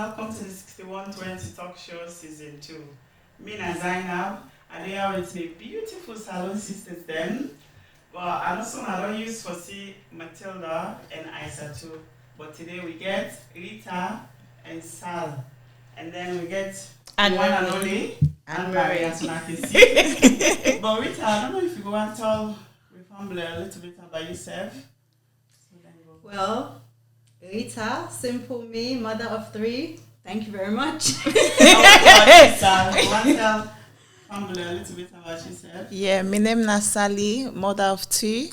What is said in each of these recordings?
welcome to the 6120 Tok Show Season 2. Me and Zainab, and they are with me beautiful Salone sisters then. Well, I also I don't use for see Matilda and Isa too. But today we get Rita and Sal. And then we get one and only and Mary, as I can see. But Rita, I don't know if you go and tell FAMBUL a little bit about yourself. So then you go. Well, Rita, simple me, mother of 3. Thank you very much. You want to tell FAMBUL a little bit about yourself? Yeah, my name is Sally, mother of 2.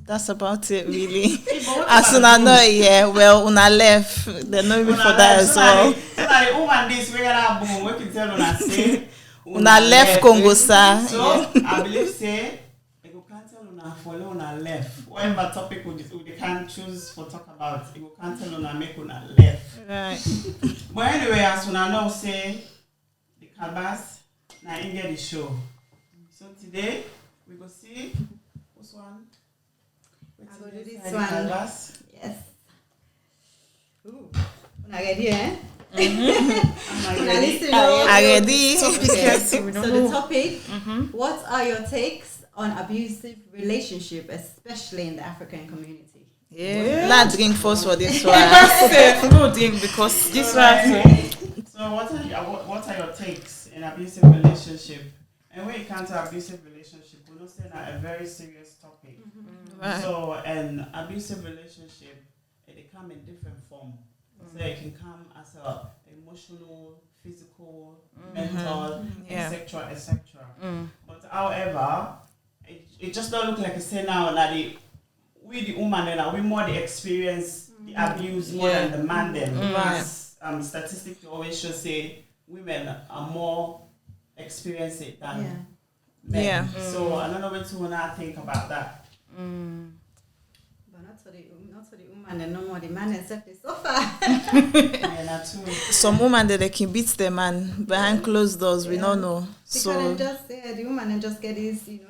That's about it, really. As soon as I know, yeah, well, una left. They know me for that as well. So that the woman this way that boom, we can tell una say Una left Congo, sir. So I believe say you can't tell una follow una left. Whatever topic we can choose for talk about, you can't tell una make una left. Right. But anyway, as una know say the calabash now in get the show. So today we go see what's one. I go do this one. Yes. Ooh. Una ready, eh? Una listen. I ready. So the topic, what are your takes on abusive relationship, especially in the African community? Yeah. Let's drink first for this one. No drink because this one. So what are your takes in abusive relationship? And when it comes to abusive relationship, we know say that a very serious topic. Right. So an abusive relationship, it come in different form. So it can come as a emotional, physical, mental, etc., etc. But however, it just don't look like a say now that we the woman and we more the experience the abuse more than the man them. Because statistics always show say women are more experienced it than men. Yeah. So I don't know what to think about that. But not for the woman and no more the man except the sofa. Yeah, not too. Some women that they can beat the man behind closed doors, we don't know. So just the woman and just get this, me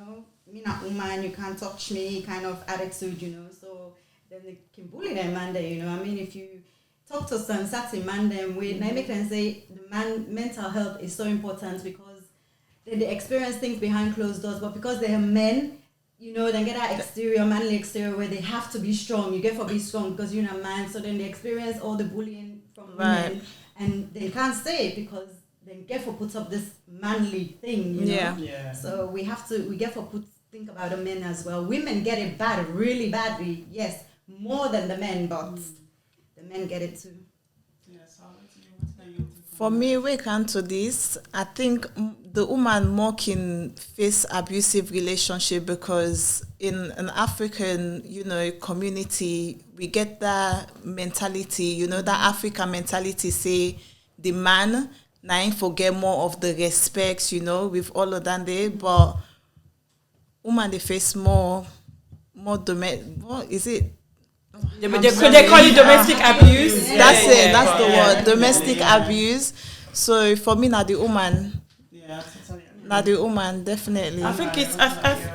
not woman, you can't touch me kind of attitude, So then they can bully them man there, I mean, if you talk to some certain man them with, I make them say the man mental health is so important because they experience things behind closed doors, but because they are men, they get that exterior, manly exterior where they have to be strong. You get for be strong because you're a man. So then they experience all the bullying from women, and they can't say it because they get for put up this manly thing. Yeah. So we get for think about the men as well. Women get it bad, really badly. Yes, more than the men, but the men get it too. For me, we come to this. I think the woman more can face abusive relationship because in an African, community, we get that mentality, that African mentality say the man now forget more of the respect, with all of that there, but woman they face more domestic. What is it? They call it domestic abuse. That's it. That's the word. Domestic abuse. So for me, now the woman. Yeah, Now the woman, definitely. I think it's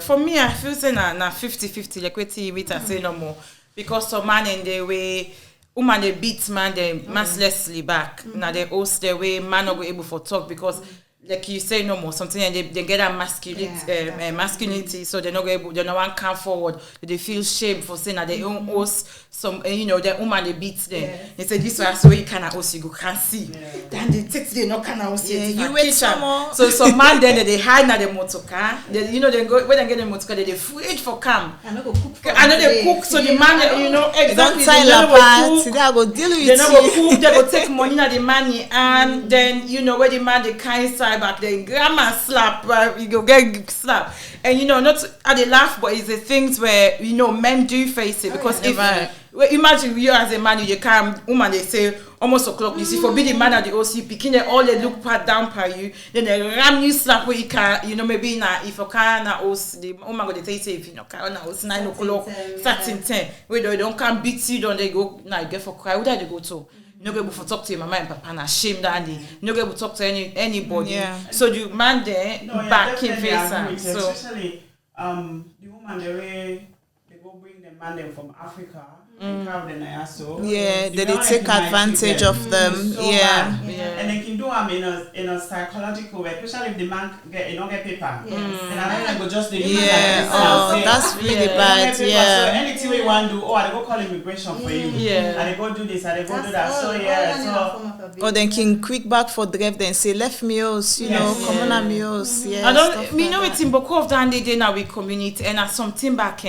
for me. I feel say na 50-50. Like what Rita say no more because some man in the way woman they beat man they mercilessly back. Now they host their way man not go able for talk because. Like you say no more something and they get that masculinity so they're not able they no one come forward they feel shame for saying that they own host some their woman they beat them they say this was so you cannot host you can't see then they take they not cannot host you wait some more so some man then they hide na the motor car they they go when they get the motor car they afraid for camp I know go cook they cook so the man exactly they don't tie today I go deal with you they not go cook they go take money na the money and then where the man the kind side back then grandma slap you go get slap and not at the laugh but it's the things where men do face it because imagine you as a man you come woman they say almost o'clock you see forbid the man at the OC picking they all they look down by you then they ram you slap where you can maybe na if you can na OC the woman go they say if you can na OC 9 o'clock starting 10 where they don't come beat you don't they go now you get for cry where they go to you not able to talk to your mama and papa and shame daddy. You not able to talk to anybody. Yeah. So the man there back in face. So especially the woman the way they go bring the man them from Africa. Yeah, they take advantage of them. Yeah. And they can do them in a psychological way, especially if the man get paper. And I go just the that's really bad. Yeah. So anything we want to do, I go call immigration for you. Yeah. And they go do this, and they go do that. Or they can quick back for drive then say left meals, common meals. Yeah. I don't. Me know it's in Boko of that day now we community and at something back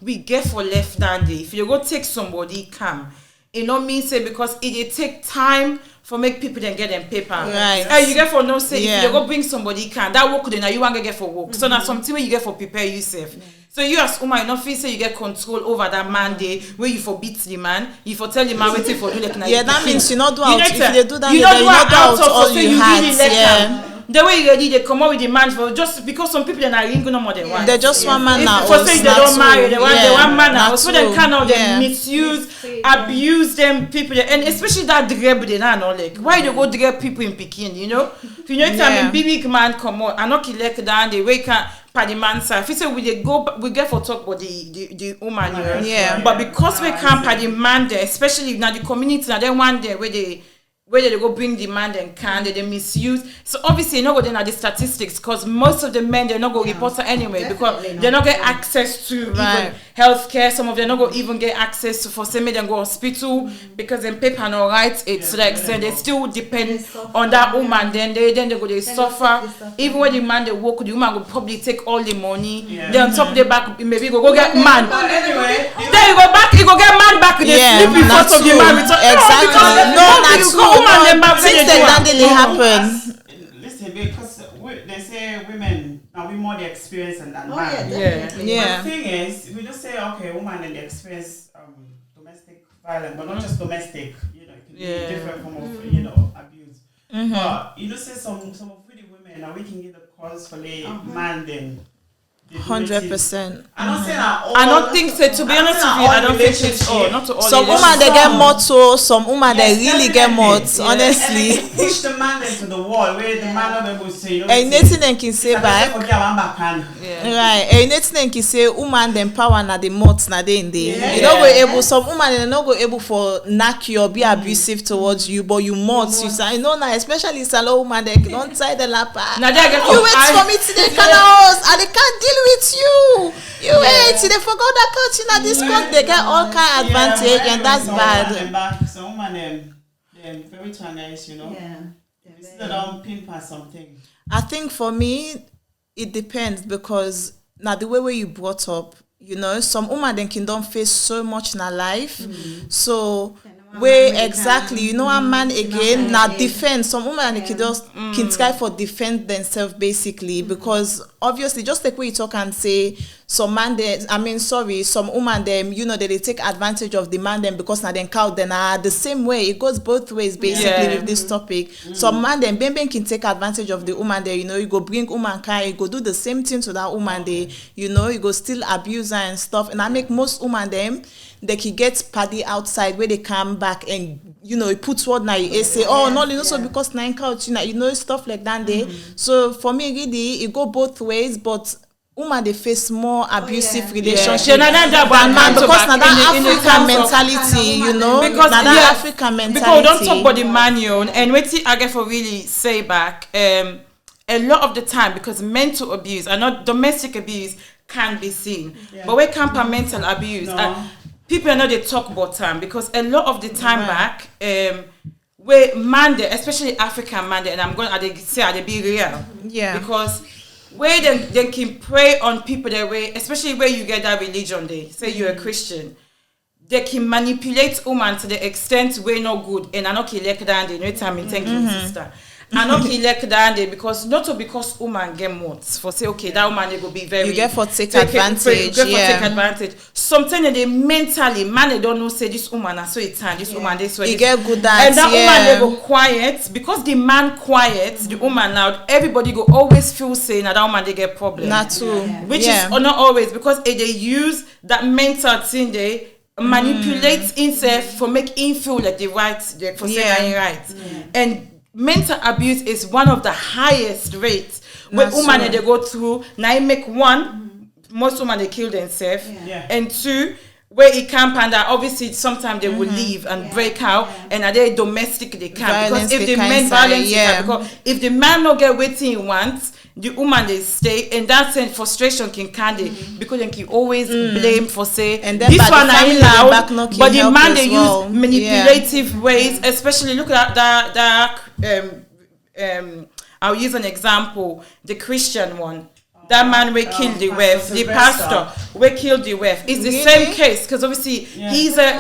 we get for left that day. If you go take somebody come, it not mean say because it take time for make people then get them paper. Right. You get for no say if you go bring somebody can that work then you want to get for work. So now something where you get for prepare yourself. So you as woman, you not feel say you get control over that man day where you for beat the man, you for tell the man waiting for do like that means you not do out. If they do that, you not do out all you had. Yeah. The way you ready, they come out with the man for just because some people are not ring no more than one. They're just one man now. For say they don't marry, they want one man now. So they cannot misuse, abuse them people, and especially that dreb they now like. Why they go dreb people in Peking? You know time big man come out, and not elect down the way can. The man side. If you say we get for talk about the woman, but because we can't the man there, especially now the community, now they one there where they go bring the man and they misuse. So obviously not going to the statistics because most of the men they're not going to report anyway because they're not get access to even healthcare. Some of them not going to even get access to for say them go hospital because them paper no right. It's like extent they still depend on that woman. Then they go they suffer. Even when the man they work, the woman will probably take all the money. Then on top they back maybe go get man. Anyway, then you go back, you go get man back. They sleep in front of the man. Exactly. No, that's true. Things that happen. Listen, because they say women are we more the experience than man. Yeah. But the thing is, we just say okay, woman and the experience domestic violence, but not just domestic. It can be a different form of abuse. But say some of the women now we can get the cause for the man then. 100%. I don't say that all. I don't think so. To be honest with you, I don't think it's all. Not to all. Some women they get more too. Some women they really get more. Honestly. And push the man into the wall where the man not able to say. And nothing they can say back. Right. And nothing they can say. Woman them power na the mots na they in there. You don't go able. Some women they not go able for knock you or be abusive towards you, but you mots you say now especially Salone woman they don't tie the lap. You wait for me today, canals, and they can't deal with you wait, they forgot that culture at this point. They get all kind of advantage, and that's bad. So woman them very nice, They don't pimp or something. I think for me, it depends because now the way where you brought up, some women then can don't face so much in her life, so. Where exactly, a man again now defend some women can just can try for defend themselves basically because obviously just like way you talk and say some man some women them they take advantage of the man them because now then count then the same way it goes both ways basically with this topic. Some man them Ben can take advantage of the woman there you go bring woman car you go do the same thing to that woman there you go still abuse her and stuff and I make most women them they can get party outside where they come back and it puts word now you say so because nine couch stuff like that there. So for me really it go both ways but woman they face more abusive relationship than man because now that African mentality because now that African mentality because we don't talk about the manual and what I get for really say back a lot of the time because mental abuse and not domestic abuse can be seen but when it comes to mental abuse people know they talk about time because a lot of the time back, where man there, especially African man there, and I'm going to say they be real. Yeah. Because where they can prey on people that way, especially where you get that religion day, say you're a Christian, they can manipulate women to the extent where no good and I not elect down there, no time in thank you, sister. I not elect down there because woman get more for say okay that woman they go be very you get for take advantage take advantage sometimes they mentally man they don't know say this woman and so it's time this woman this way you get good at and that woman they go quiet because the man quiet the woman now everybody go always feel saying that woman they get problem not true which is not always because they use that mental thing they manipulate himself for make him feel like the right for saying right and mental abuse is one of the highest rates where women they go through. Now, make one, most women they kill themselves, and two, where it camp and that obviously sometimes they will leave and break out and are they domestic they can't because if the men violence because if the man not get what he wants, the woman they stay and that sense frustration can candy because they can always blame for say and then this one I allowed but the man they well. use manipulative ways, especially look at that I'll use an example, the Christian one. That man will kill the wife. The pastor will kill the wife. It's the same case because obviously he's a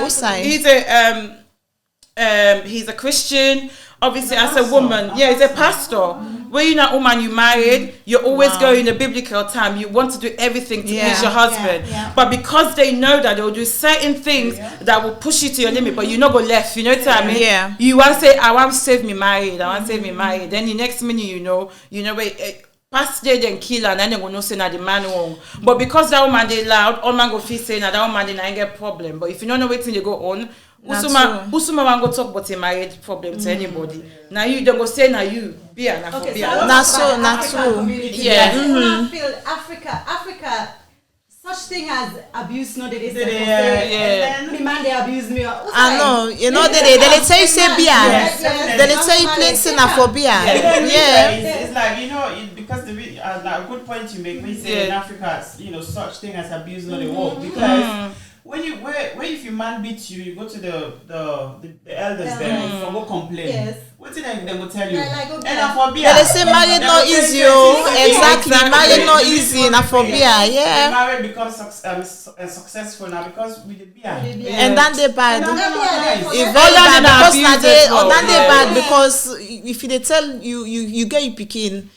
Christian. Obviously, as a woman, he's a pastor. When you're not a woman, you married. You're always going in the biblical time. You want to do everything to please your husband, but because they know that they'll do certain things that will push you to your limit, but you not go left. You know what I mean? Yeah. You want to say, "I want to save me married. I want to save me married." Then the next minute, you know, wait. Past day then kill and then they will not say that the man wrong. But because that woman they loud, all man go feel saying that woman they not get problem. But if you don't know what thing they go on, Usuma man go talk about a marriage problem to anybody. Now you don't go say now you be an Okay, so not true. Yeah. I feel Africa. Such thing as abuse, no, they say, me man they abuse me. I know, you know, they tell you say beer. They tell you plain sinner for beer. It's like, you know, because a good point you make, we say in Africa, you know, such thing as abuse, no, they won't. Because when if your man beats you, you go to the elders there, you go complain. Yes. What did they will tell you? And for beer. They say married not easy, exactly. Married not easy, not for beer, The marriage becomes successful now because with the beer. And then they bad. It's very bad because if they tell you get your picking.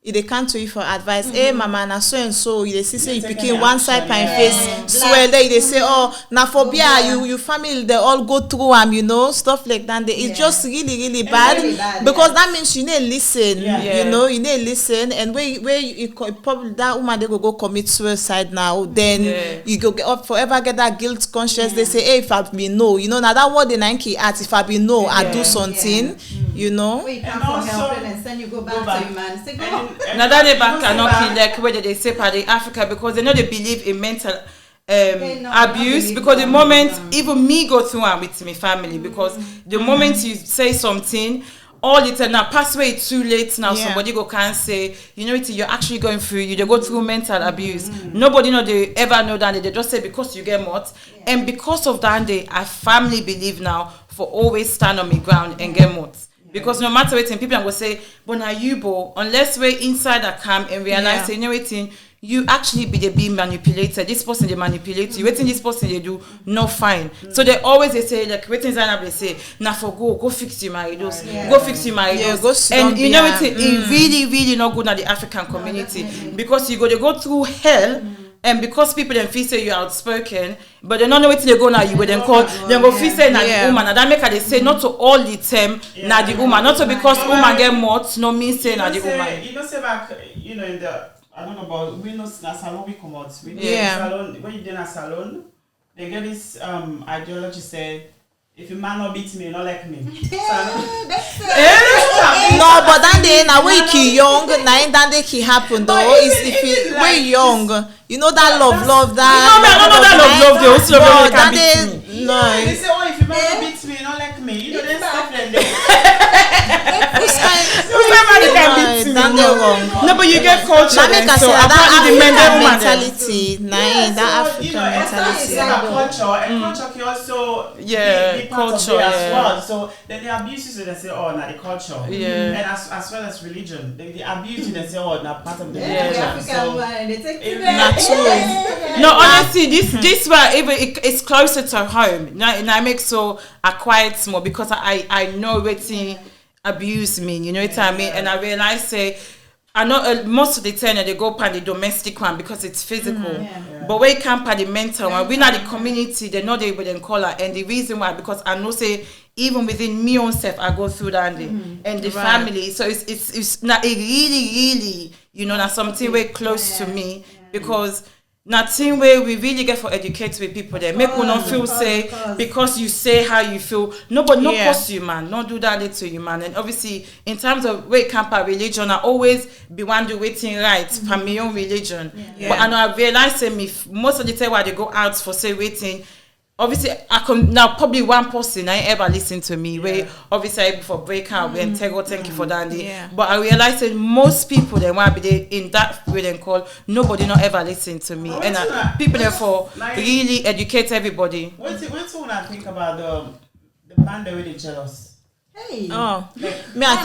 If they come to you for advice, hey mama, na so and so, they see you picking one side pine face, swell there, they say, oh, now for beer, you family, they all go through you know, stuff like that. It's just really bad because that means you need to listen, you know, you need to listen, and where you probably that woman they go commit suicide now, then you go get up forever get that guilt conscious. They say, hey, if I be no, you know, now that what the Nike at if I be no, I do something, you know. Where you come for help and then you go back to your man. Say, go. Now that they back cannot kill like whether they say part of Africa because they know they believe in mental abuse because the moment even me go through and with my family because the moment you say something all the time now pass away too late now somebody go can say you know you're actually going through you they go through mental abuse nobody know they ever know that they just say because you get mot and because of that they I family believe now for always stand on my ground and get mot. Because no matter what, people will say, but now you, unless we're inside a camp and realize, you know what, you actually be manipulated. This person they manipulate you. Waiting this person they do no fine. So they always they say like waiting they say now for go fix your maridos, go fix your maridos. And you know what, it really not good at the African community because you go through hell. And because people then feel say you're outspoken, but they don't know what they go now, you would then call, then go feel say na the woman. And that make her they say not to all the time na the woman, not to because woman get mort, no mean say na the woman. You know say back, you know in the I don't know about we know na Salone we come out. We Salone when you do na Salone, they get this ideology say. If a man not beat me, you not like me. No, but then they now when you young, now then they happen though. Is if you when young, you know that love that. No, they also love can beat me. No. They say, oh, if a man not beat me, you not like me. You know them stuff like that. No, but you get culture. So apparently the mentality, that African mentality. Culture and culture can also be part of it as well. So then they abuse you and they say, oh, now the culture. And as well as religion, they abuse you and say, oh, now part of the religion. No, honestly, this one it's closer to home. Now it makes so I quiet small because I know what abuse mean. You know what I mean? And I realize say. I know most of the time they go pan the domestic one because it's physical. But when it come pan the mental one, we not the community, they know they would call her. And the reason why, because I know say even within me own self, I go through that and the family. So it's not a really, you know, not something very close to me because nothing where we really get for educate with people there. Make one not feel say because you say how you feel. No, but no cost you, man. Don't do that to you, man. And obviously, in terms of where camp religion, I always be one do waiting right from my own religion. But I know I realize me most of the time why they go out for say waiting. obviously I can now probably one person I ever listen to me where obviously I for breakout and thank you for that. But I realized that most people they want to be there in that way and call nobody not ever listen to me and people therefore really educate everybody. What's when I think about the man that really jealous? Hey. Oh, me I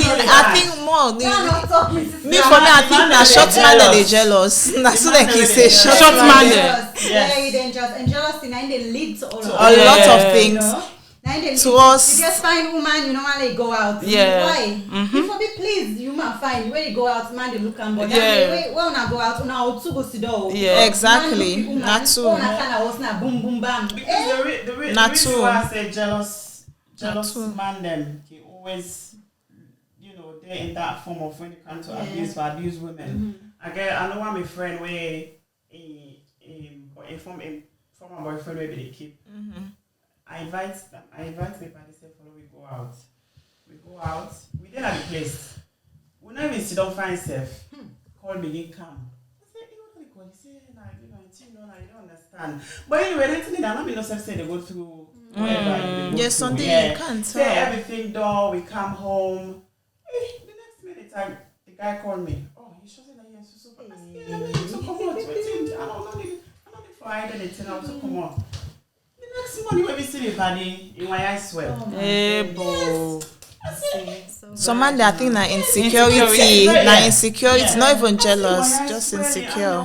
think more. Me for me I think na short man they jealous. Na so they can say short man. Very dangerous and jealousy. Now they lead to all of A lot of things. To us, you just find woman, you normally go out. Why? Before be pleased, you might find when you go out, man, they look and but when I go out, now to go sit down. Exactly. Not true. Boom boom bam. Because the reason why I say jealous man them he always, you know, they're in that form of when it comes to abuse women. I know I'm a friend where from my boyfriend where they keep. I invite my party say follow we go out. We then at the place. We not even sit down find self. Call me come. I say, what do they call? He say, you don't understand. But anyway, anything that not be no self say they go through whatever. Yes, something you can't say tell. everything done, we come home. The next minute the guy called me. Oh, he shows that you're so super. I said, so come on, I don't need for anything. I also come on. Next morning when we see the body in my eyes swell. So man, they think na insecurity, not even jealous, just insecure.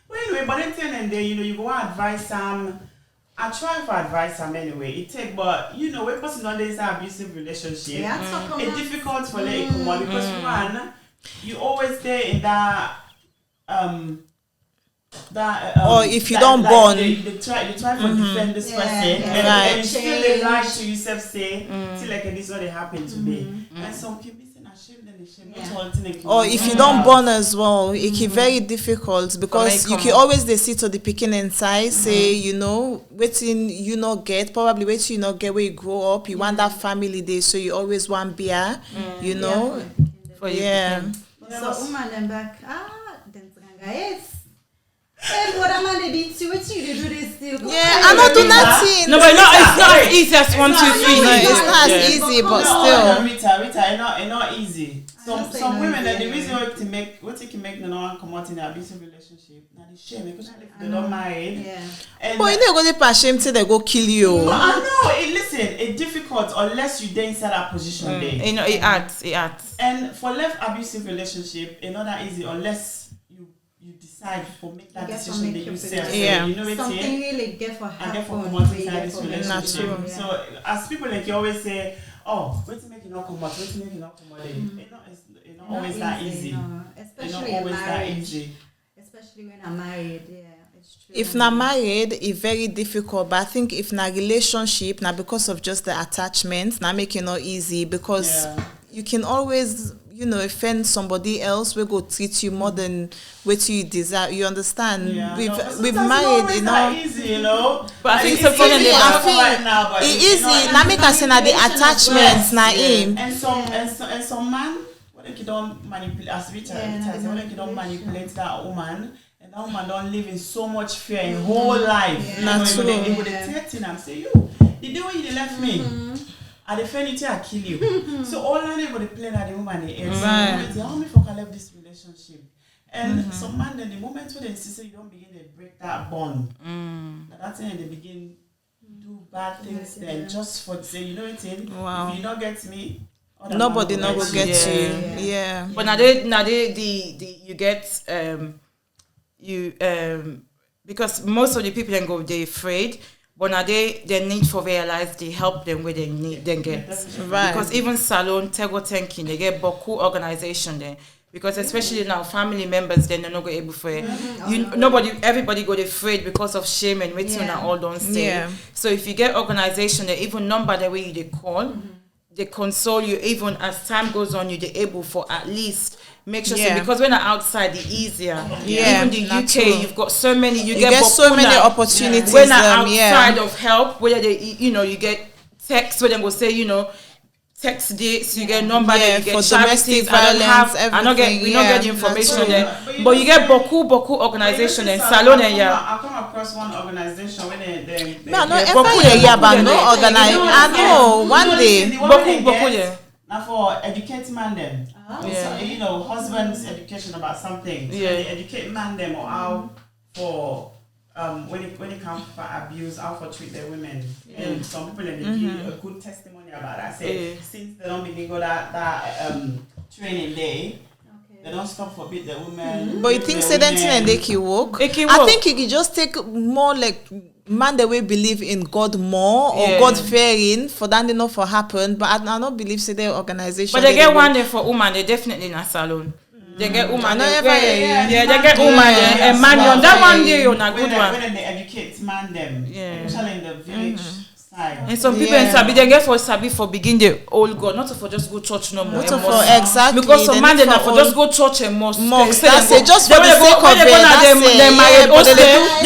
But anyway, but then you go and advise them. I try to advise them anyway. It take, but when person on this abusive relationship, it's difficult for let it come on because one, you always stay in that or if you don't bond, they try to defend this person, and you still lie to yourself, say, till like this is what happened to me, and some people say, "Shame, then they shame." Or if you don't bond as well, it can be very difficult because you can always they see to the picking inside, say waiting you not get, probably waiting you not get where you grow up. You want that family day, so you always want beer, So woman them back, yes. And what am I beat you? What you do this still? I don't do nothing. No, but it's not as easy as 1, 2, 3. No, it's not as easy, but still. Rita, it's not easy. Some women, the reason why they can make no one come out in an abusive relationship, now they shame because they're not married. But you don't go to shame till they go kill you. No, I know. Listen, it's difficult unless you then inside that position there. It adds. And for left abusive relationship, it's not that easy unless you decide to make that decision that you yourself. Something really get for happen. Come out inside this relationship. So as people like you always say, oh, wait to make it not come out, It's not always that easy. No. Especially when I'm married, it's true. If not married, it's very difficult. But I think if not relationship, now because of just the attachment, not make it not easy because you can always offend somebody else will go treat you more than what you desire. You understand? We've married, easy, But I think it's easy right now. But it's easy. Now make us say that the attachments na him. And some man, what if you don't manipulate? As Rita said, what if you don't manipulate that woman? And that woman don't live in so much fear in whole life. They would threaten and say, the day when you left me. I defend you till I kill you. So all I need to play that the woman is how many folk I left this relationship. And some man then the moment when they insist you don't begin to break that bond. That's when they begin do bad things then just for say if you don't get me, nobody not will get you. But now they you get because most of the people then go they afraid. But now they need for realize they help them where they need them get. Because even Salone, thanking, they get Boku organization there. Because especially now family members then they're not going able for everybody go afraid because of shame and waiting and all don't stay. So if you get organization they even number the way they call, they console you even as time goes on you're able for at least make sure because when I'm outside the easier. Even the UK you've got so many you get so many opportunities when I'm outside of help whether they you get text where they will say text this you get number there you get for domestic violence we don't get the information there but you get Boku organization and Salone I come across one organization when they No, no, every year, but no organize. I know one day. Boku, now for educate man them. Yeah. So, you know, husband's education about something. So they educate man them or how for when it comes for abuse, how for treat their women. And some people they give a good testimony about that. Say since they don't begin go that training day. They don't stop forbid the women. But you think say that thing and they can walk? I think you can just take more like man the way believe in God more or God fearing for that they not for happen. But I don't believe say their organization. But they get one day for woman. They definitely in a salon. They get woman. They get woman and man on that one day on a good one. When they educate man them, especially in the village. And some people in Sabi, they get for Sabi for begin the old God, not for just go church no more. Not for exactly. Because some man they not for just go church and mosque. That's it. Just for the sake of it.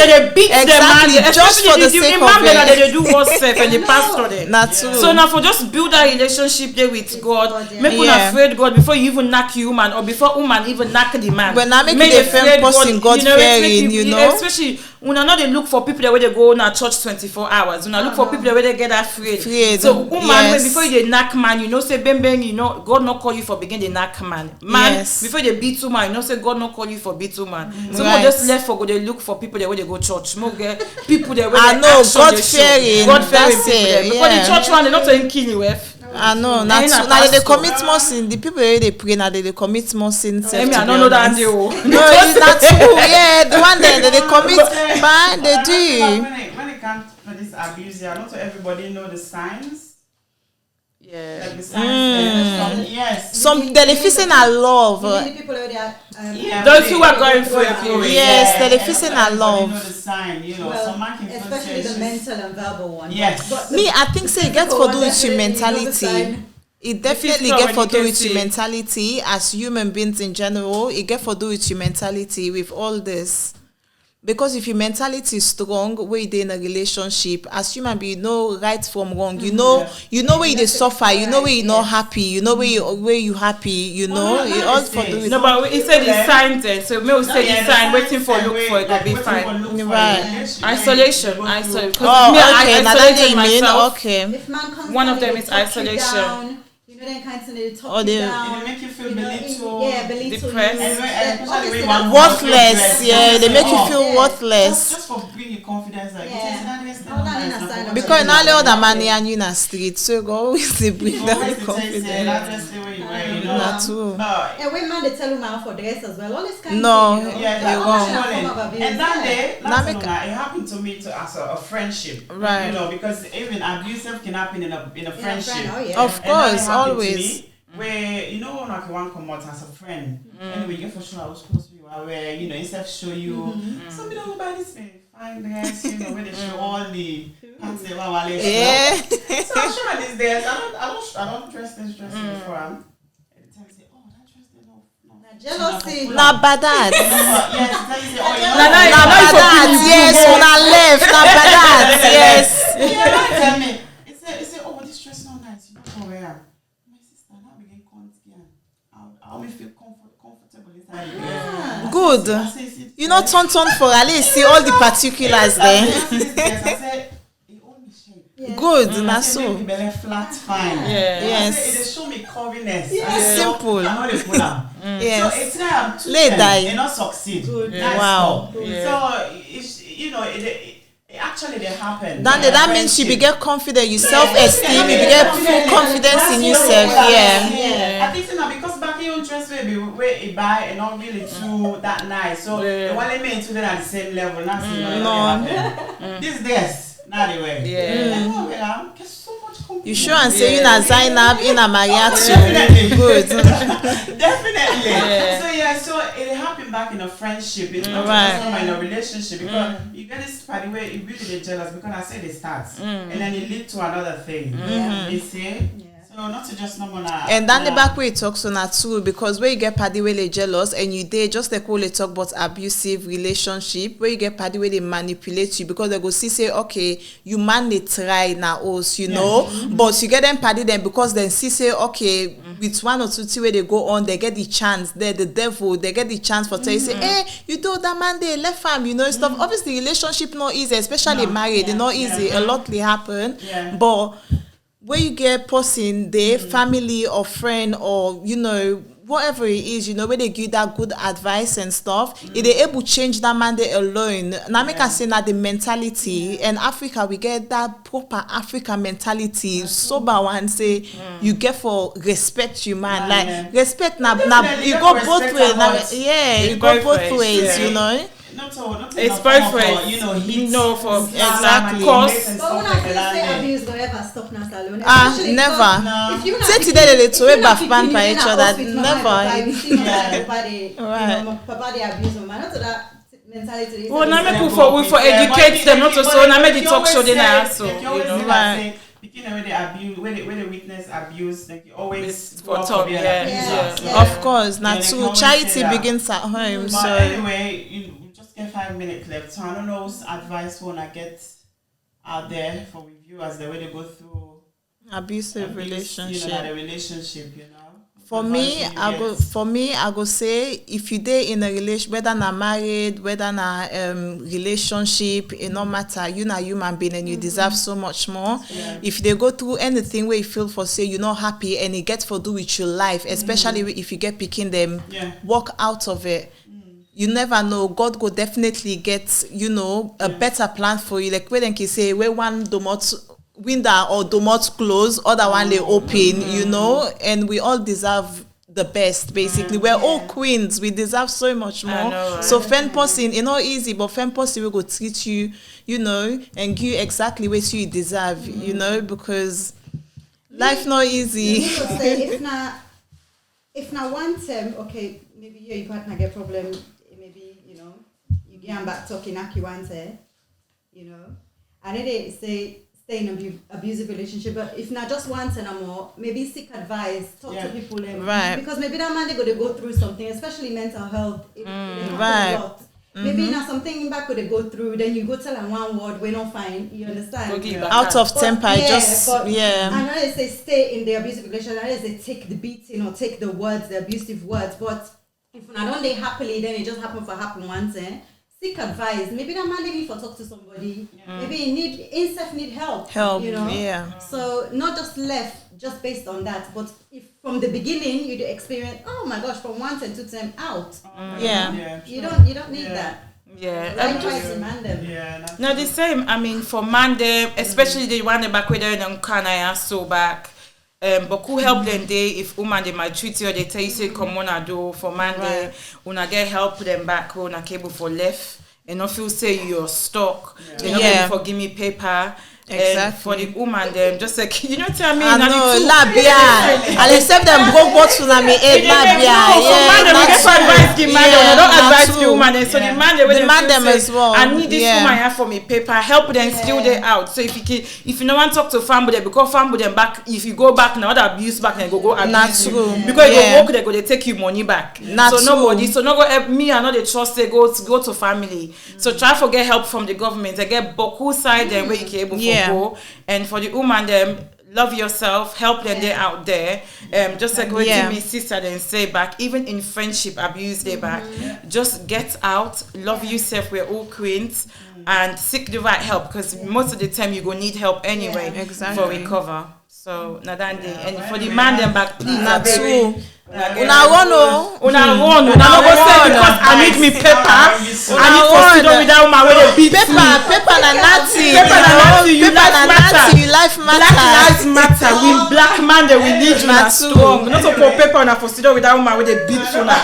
They beat the man. Just for the sake of it. They do WhatsApp and the pastor there. That's true. So now for just build that relationship there with God. Make you afraid God before you even knock you man or before woman even knock the man. When I make the first person God fearing, you know. Especially when I know they look for people that where they go on church 24 hours. When I look for people that where they get afraid. So woman, before you knock man, you know say bang bang, you know God not call you for begin the knock man. Man, before they beat woman, you know say God not call you for beat woman. So more just left for go they look for people that where they go church. More get people that where I know God fearing. God fearing people. Because the church one they not to kill you with. I know. Now they commit more sin. The people where they pray now they commit more sin. I don't know that. No, it's not true. Yeah, the one that they commit, but they do. When it comes to this abuse, not everybody know the signs. Yeah. Like the signs. Yes. Some they're facing a love. Those who are going through it. Yes, they're facing a love. Know the sign, you know. Some man can especially the mental and verbal one. Yes. But Me, I think say it gets for do with your mentality. It definitely get for do with your mentality as human beings in general. It get for do with your mentality with all this. Because if your mentality is strong, where you in a relationship, as human being, you know right from wrong. You know where you suffer. You know where you're not happy. You know where you happy. You know it all for do with. No, but he said he signed it. So me will say he signed, waiting for look for it to be fine. Right. Isolation. Oh, okay. Now that you mean okay. If man comes one of them down, is isolation. You know, they kind of talk you down. They make you feel belittled. Belittled. Worthless. Yeah, they make you feel worthless. Just for bringing confidence, like because now all the money and you in the street, so go always bring that confidence. That's the way you wear, you know. Not true. And when man they tell you man for dress as well, all this kind of thing. Yeah, and that day, it happened to me as a friendship, right? You know, because even abusive can happen in a friendship. Of course, always. Where you know when I can come out as a friend, anyway, you for sure I was supposed to be where you know instead of show you some people don't go by this way, fine dress, you know, where they show all the pants they want. Yeah. So I'm sure these days I don't dress this before. Every time I say, oh, that dress they no. Jealousy. Not bad that. Yes, on our left, not bad that. Yes. Yeah, tell me. It's oh, this dress not nice. You don't know where. My sister, now begin confident. I'll feel comfortable inside. Yeah. Good. You know, turn for at least see all the particulars there. Yes, I said, it only shape. Yeah. Good, that's so. Make the belly flat, fine. Yeah. Yes. It show me curviness. Simple. I know they pull up. Yes. So it's like I'm too Lay die. They not succeed. Good. That's Wow. all. So it's, you know it actually they happen. That means you get confident, you self-esteem, you get full confidence in yourself. Yeah. I think so now because back in your dress where you buy and not really too that nice. So the one they made to them at the same level. Nothing happen. This dress, not the way. Yeah. Get so much confidence. You sure and say you na Zainab, in a Maria too. Definitely. Good. Definitely. So it happened back in a friendship, in a relationship because you get this party where you really get jealous because I say they start and then it lead to another thing. You see? So So not to just number and then the back way it talks on that too, because where you get party where they jealous and you they just like all they talk about abusive relationship, where you get party where they manipulate you because they go say okay, you man they try now us, you know, but you get them party them because then say okay, with one or two things where they go on, they get the chance, they're the devil, they get the chance for say hey, you do that man they left fam, you know, stuff. Obviously relationship not easy, especially married, they're not easy. A lot they happen, but where you get person, their family or friend or, you know, whatever it is, you know, where they give that good advice and stuff, if they able to change that man they alone. Now make us say that the mentality in Africa, we get that proper African mentality. Sober one say you get for respect you man. Like respect now you go both ways. You go both ways, you know. Not it's perfect. You know, exactly. But when I say abuse, don't ever stop now, Salone. Never. Say today they to bath pan by each other. Never. Papa they abuse man. Not to that mentality. Well, now me for educate them, not to so now me the talk show then also. You know. When they witness abuse, like you always for top, Of course, now too. Charity begins at home. But so anyway, you just get 5 minutes left. So I don't know what's advice when I get out there for reviewers the way they go through abusive relationship. You know, the relationship, you know. For me, I go say if you dey in a relation, whether na married, whether na relationship, it no matter. You na human being and you deserve so much more. Yeah. If they go through anything where you feel for say you're not happy and it gets for do with your life, especially if you get picking them, walk out of it. You never know. God go definitely get, you know, a better plan for you. Like when they say where one do not window or do not close, other one they open, you know, and we all deserve the best basically. We're all queens, we deserve so much more. Know, right? So fan person, it's not easy, but fan person will go treat you, you know, and give you exactly what you deserve, you know, because life not easy. Say, if not one term, okay, maybe your partner get problem, maybe, you know, you get back talking aki one term, you know, and then they say stay in an abusive relationship, but if not just once and more, maybe seek advice, talk to people, right? Because maybe that man they go through something, especially mental health. It right. A lot. Maybe now something back they go through, then you go tell them one word, we're not fine. You understand? Out of temper, I know they say stay in the abusive relationship. I know they take the beating or take the words, the abusive words. But if I don't they happily, then it just happen once. Seek advice. Maybe that man need for talk to somebody. Maybe he need help. You know. So not just left just based on that, but if from the beginning you experience, oh my gosh, from 1 to 2 times out. You don't need that. Likewise, them. No, the same. I mean, for man them, especially the one back with them and can I so back. But who help them day if woman they might treat you or they tell you say come on I do for man they when I get help them back when I cable for left and not feel say you're stuck. They not for give me paper. Exactly. For the woman them just like you know tell me I know labia I'll accept them go to na me labia we get advice the man they don't advise the woman so the man they demand them as well. I need this woman here for me paper help them still they out so if you no want talk to FAMBUL because FAMBUL them back if you go back now the abuse back then go abuse you because you go work they take you money back so nobody so no go help me I know they trust they go to family so try to get help from the government they get boku side them where you can able go. And for the woman, them love yourself, help them they out there. Just like what my sister then say back, even in friendship abuse they back. Just get out, love yourself. We're all queens, and seek the right help because most of the time you gonna need help anyway for recover. So Nadande and for the man them back, please. Una go say because I need me paper. I need to sit down without my way beat paper na nati. You life matter. Black lives matter. We black man that we need you na strong. Not to put paper on a for sit down without my way beat you na.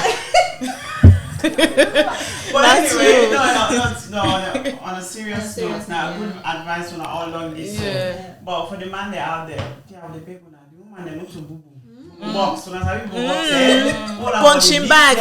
But anyway, no, on a serious note, now good advice on all long this. But for the man they out there, the people now, the woman they look to boo boo. Box, so that's punching bag.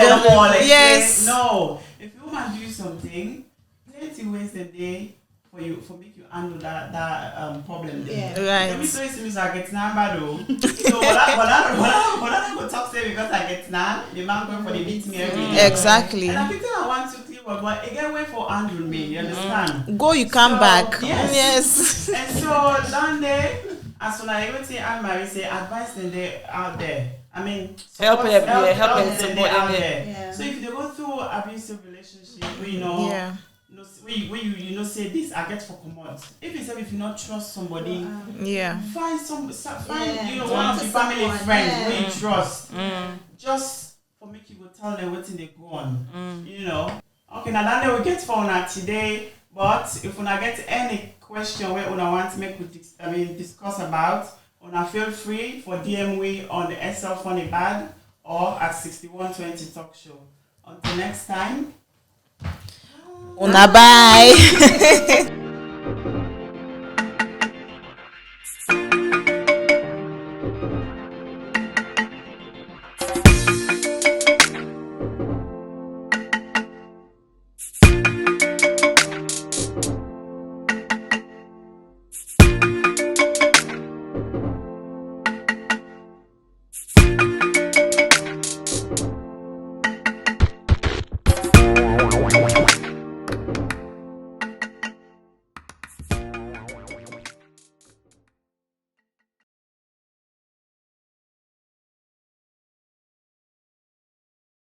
Yes. No, if you woman do something, plenty ways that they for make you handle that problem there. Right. Every so it I get number though. So what I go talk say because I get now, the man going for the beat me every day. Exactly. And I think I want to think but again wait for handle me, you understand? Go, you come back. Yes. And so down there, as soon as everything Anne Marie say, advice them they out there. I mean, help them out support there. Yeah. So if they go through abusive relationship, we know. Yeah. You know say this I get for command. If you not trust somebody, find you know one of the family friends who you trust. Just for make you go tell them what they go on. You know. Okay, now that we get for now today. But if we get any question where una want to make we discuss about, una feel free for DM we on the Slfunnybad or at 6120 Tok Show. Until next time. Una bye.